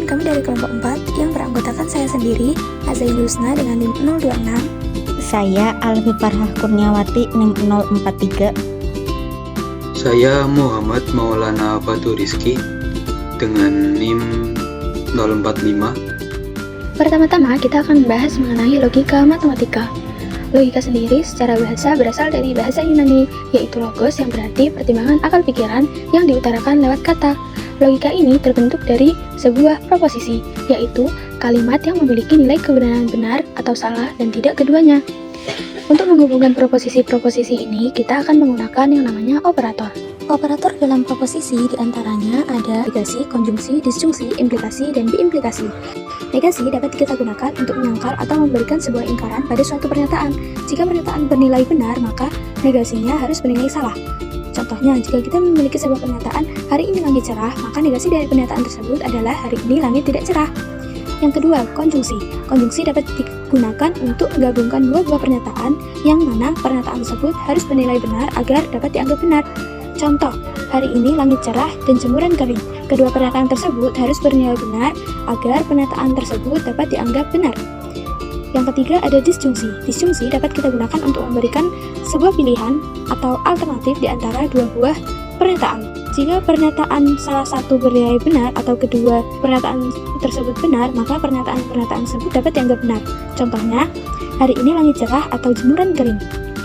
kami dari kelompok 4 yang beranggotakan saya sendiri, Azail Husna dengan NIM 026. Saya Alfi Farhah Kurniawati NIM 043. Saya Muhammad Maulana Batu Rizki dengan NIM 045. Pertama-tama kita akan membahas mengenai logika matematika. Logika sendiri secara bahasa berasal dari bahasa Yunani, yaitu logos yang berarti pertimbangan akal pikiran yang diutarakan lewat kata. Logika ini terbentuk dari sebuah proposisi, yaitu kalimat yang memiliki nilai kebenaran benar atau salah dan tidak keduanya. Untuk menghubungkan proposisi-proposisi ini, kita akan menggunakan yang namanya operator. Operator dalam proposisi diantaranya ada negasi, konjungsi, disjungsi, implikasi, dan biimplikasi. Negasi dapat kita gunakan untuk menyangkal atau memberikan sebuah ingkaran pada suatu pernyataan. Jika pernyataan bernilai benar, maka negasinya harus bernilai salah. Contohnya, jika kita memiliki sebuah pernyataan, hari ini langit cerah, maka negasi dari pernyataan tersebut adalah hari ini langit tidak cerah. Yang kedua, konjungsi. Konjungsi dapat digunakan untuk menggabungkan dua buah pernyataan yang mana pernyataan tersebut harus bernilai benar agar dapat dianggap benar. Contoh, hari ini langit cerah dan jemuran kering. Kedua pernyataan tersebut harus bernilai benar agar pernyataan tersebut dapat dianggap benar. Yang ketiga ada disjungsi. Disjungsi dapat kita gunakan untuk memberikan sebuah pilihan atau alternatif di antara dua buah pernyataan. Jika pernyataan salah satu bernilai benar atau kedua pernyataan tersebut benar, maka pernyataan-pernyataan tersebut dapat dianggap benar. Contohnya, hari ini langit cerah atau jemuran kering.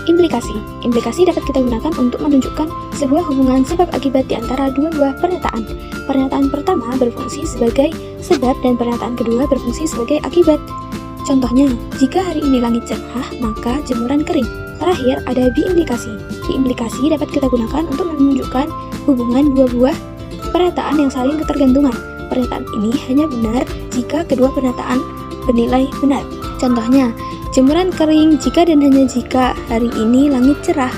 Implikasi. Implikasi dapat kita gunakan untuk menunjukkan sebuah hubungan sebab akibat di antara dua buah pernyataan. Pernyataan pertama berfungsi sebagai sebab dan pernyataan kedua berfungsi sebagai akibat. Contohnya, jika hari ini langit cerah, maka jemuran kering. Terakhir, ada biimplikasi. Biimplikasi dapat kita gunakan untuk menunjukkan hubungan dua buah pernyataan yang saling ketergantungan. Pernyataan ini hanya benar jika kedua pernyataan bernilai benar. Contohnya, jemuran kering jika dan hanya jika hari ini langit cerah.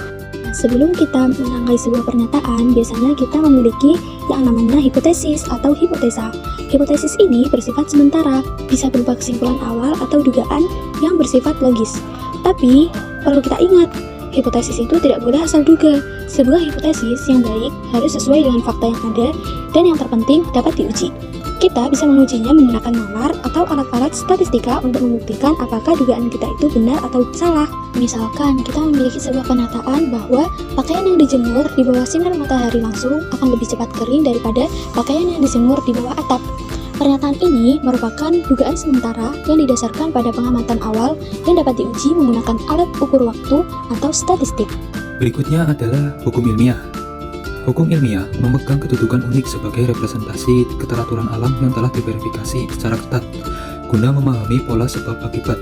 Sebelum kita merangkai sebuah pernyataan, biasanya kita memiliki yang namanya hipotesis atau hipotesa. Hipotesis ini bersifat sementara, bisa berupa kesimpulan awal atau dugaan yang bersifat logis. Tapi, perlu kita ingat, hipotesis itu tidak boleh asal duga. Sebuah hipotesis yang baik harus sesuai dengan fakta yang ada dan yang terpenting dapat diuji. Kita bisa mengujinya menggunakan nalar atau alat-alat statistika untuk membuktikan apakah dugaan kita itu benar atau salah. Misalkan kita memiliki sebuah pernyataan bahwa pakaian yang dijemur di bawah sinar matahari langsung akan lebih cepat kering daripada pakaian yang dijemur di bawah atap. Pernyataan ini merupakan dugaan sementara yang didasarkan pada pengamatan awal dan dapat diuji menggunakan alat ukur waktu atau statistik. Berikutnya adalah hukum ilmiah. Hukum ilmiah memegang kedudukan unik sebagai representasi keteraturan alam yang telah diverifikasi secara ketat guna memahami pola sebab akibat,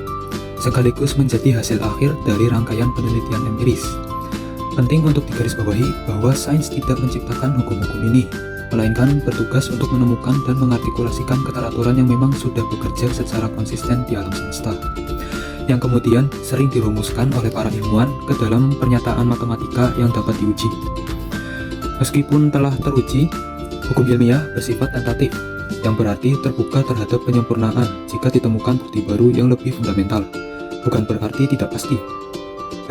sekaligus menjadi hasil akhir dari rangkaian penelitian empiris. Penting untuk digarisbawahi bahwa sains tidak menciptakan hukum-hukum ini, melainkan bertugas untuk menemukan dan mengartikulasikan keteraturan yang memang sudah bekerja secara konsisten di alam semesta, yang kemudian sering dirumuskan oleh para ilmuwan ke dalam pernyataan matematika yang dapat diuji. Meskipun telah teruji, hukum ilmiah bersifat tentatif, yang berarti terbuka terhadap penyempurnaan jika ditemukan bukti baru yang lebih fundamental, bukan berarti tidak pasti.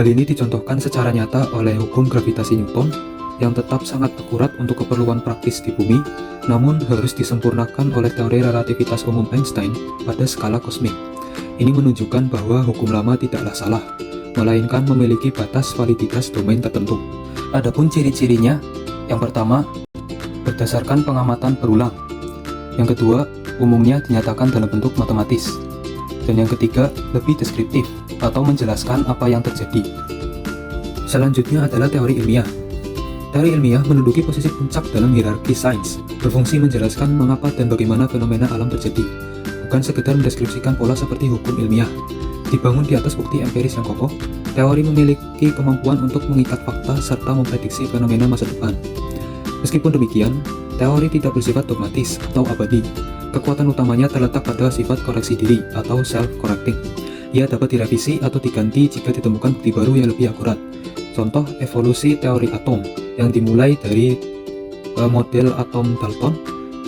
Hal ini dicontohkan secara nyata oleh hukum gravitasi Newton yang tetap sangat akurat untuk keperluan praktis di bumi, namun harus disempurnakan oleh teori relativitas umum Einstein pada skala kosmik. Ini menunjukkan bahwa hukum lama tidaklah salah, melainkan memiliki batas validitas domain tertentu. Adapun ciri-cirinya, yang pertama, berdasarkan pengamatan berulang. Yang kedua, umumnya dinyatakan dalam bentuk matematis. Dan yang ketiga, lebih deskriptif atau menjelaskan apa yang terjadi. Selanjutnya adalah teori ilmiah. Teori ilmiah menduduki posisi puncak dalam hierarki sains, berfungsi menjelaskan mengapa dan bagaimana fenomena alam terjadi, bukan sekedar mendeskripsikan pola seperti hukum ilmiah. Dibangun di atas bukti empiris yang kokoh, teori memiliki kemampuan untuk mengikat fakta serta memprediksi fenomena masa depan. Meskipun demikian, teori tidak bersifat dogmatis atau abadi. Kekuatan utamanya terletak pada sifat koreksi diri atau self-correcting. Ia dapat direvisi atau diganti jika ditemukan bukti baru yang lebih akurat. Contoh evolusi teori atom yang dimulai dari model atom Dalton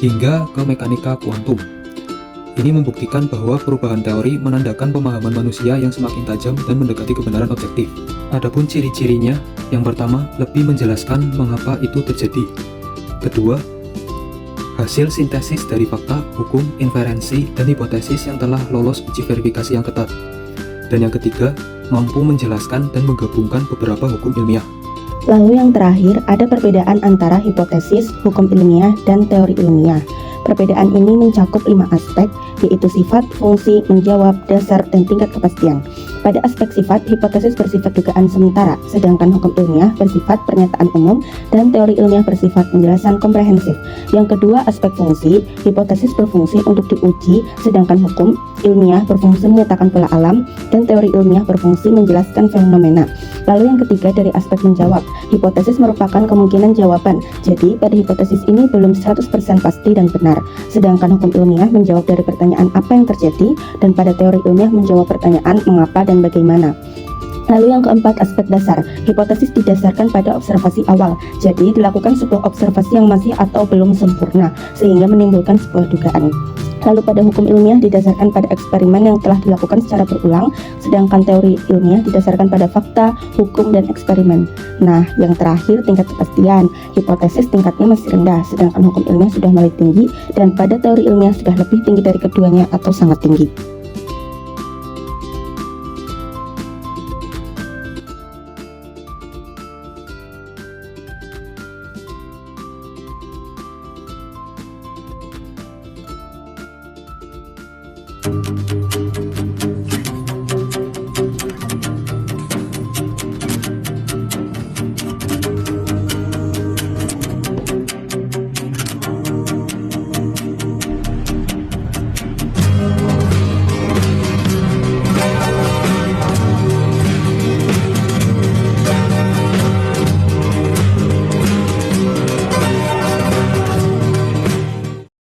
hingga ke mekanika kuantum. Ini membuktikan bahwa perubahan teori menandakan pemahaman manusia yang semakin tajam dan mendekati kebenaran objektif. Adapun ciri-cirinya, yang pertama, lebih menjelaskan mengapa itu terjadi. Kedua, Hasil sintesis dari fakta, hukum, inferensi, dan hipotesis yang telah lolos uji verifikasi yang ketat. Dan yang ketiga, mampu menjelaskan dan menggabungkan beberapa hukum ilmiah. Lalu yang terakhir, ada perbedaan antara hipotesis, hukum ilmiah, dan teori ilmiah. Perbedaan ini mencakup 5 aspek, yaitu sifat, fungsi, menjawab, dasar, dan tingkat kepastian. Pada aspek sifat, hipotesis bersifat dugaan sementara, sedangkan hukum ilmiah bersifat pernyataan umum, dan teori ilmiah bersifat penjelasan komprehensif. Yang kedua, aspek fungsi, hipotesis berfungsi untuk diuji, sedangkan hukum ilmiah berfungsi menyatakan pola alam, dan teori ilmiah berfungsi menjelaskan fenomena. Lalu yang ketiga, dari aspek menjawab, hipotesis merupakan kemungkinan jawaban, jadi pada hipotesis ini belum 100% pasti dan benar, sedangkan hukum ilmiah menjawab dari pertanyaan apa yang terjadi, dan pada teori ilmiah menjawab pertanyaan mengapa dan bagaimana. Lalu yang keempat, aspek dasar. Hipotesis didasarkan pada observasi awal, jadi dilakukan sebuah observasi yang masih atau belum sempurna, sehingga menimbulkan sebuah dugaan. Lalu pada hukum ilmiah didasarkan pada eksperimen yang telah dilakukan secara berulang, sedangkan teori ilmiah didasarkan pada fakta, hukum, dan eksperimen. Nah, yang terakhir tingkat kepastian. Hipotesis tingkatnya masih rendah, sedangkan hukum ilmiah sudah mulai tinggi, dan pada teori ilmiah sudah lebih tinggi dari keduanya atau sangat tinggi.